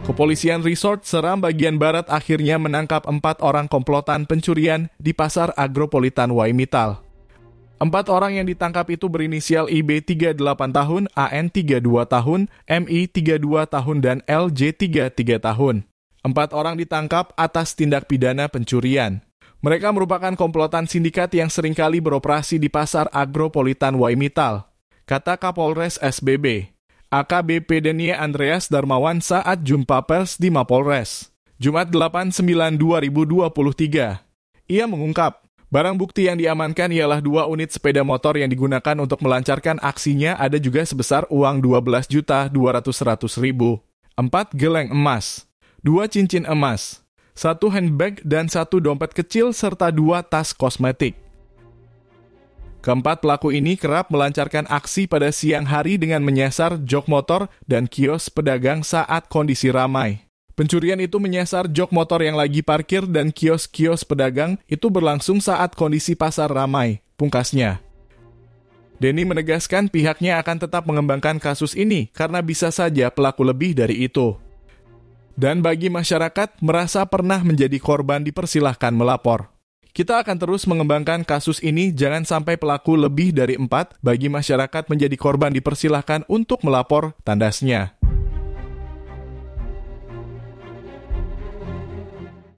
Kepolisian Resort Seram bagian barat akhirnya menangkap 4 orang komplotan pencurian di pasar agropolitan Waimittal. 4 orang yang ditangkap itu berinisial IB 38 tahun, AN 32 tahun, MI 32 tahun, dan LJ 33 tahun. 4 orang ditangkap atas tindak pidana pencurian. Mereka merupakan komplotan sindikat yang seringkali beroperasi di pasar agropolitan Waimittal, kata Kapolres SBB. AKBP Denia Andreas Darmawan saat jumpa pers di Mapolres, Jumat 8/9/2023. Ia mengungkap, barang bukti yang diamankan ialah 2 unit sepeda motor yang digunakan untuk melancarkan aksinya ada juga sebesar uang 12.200.000, 4 geleng emas, 2 cincin emas, 1 handbag dan 1 dompet kecil serta 2 tas kosmetik. Keempat pelaku ini kerap melancarkan aksi pada siang hari dengan menyasar jok motor dan kios pedagang saat kondisi ramai. Pencurian itu menyasar jok motor yang lagi parkir dan kios-kios pedagang itu berlangsung saat kondisi pasar ramai, pungkasnya. Denny menegaskan pihaknya akan tetap mengembangkan kasus ini karena bisa saja pelaku lebih dari itu. Dan bagi masyarakat merasa pernah menjadi korban dipersilahkan melapor. Kita akan terus mengembangkan kasus ini, jangan sampai pelaku lebih dari 4, bagi masyarakat menjadi korban dipersilahkan untuk melapor, tandasnya.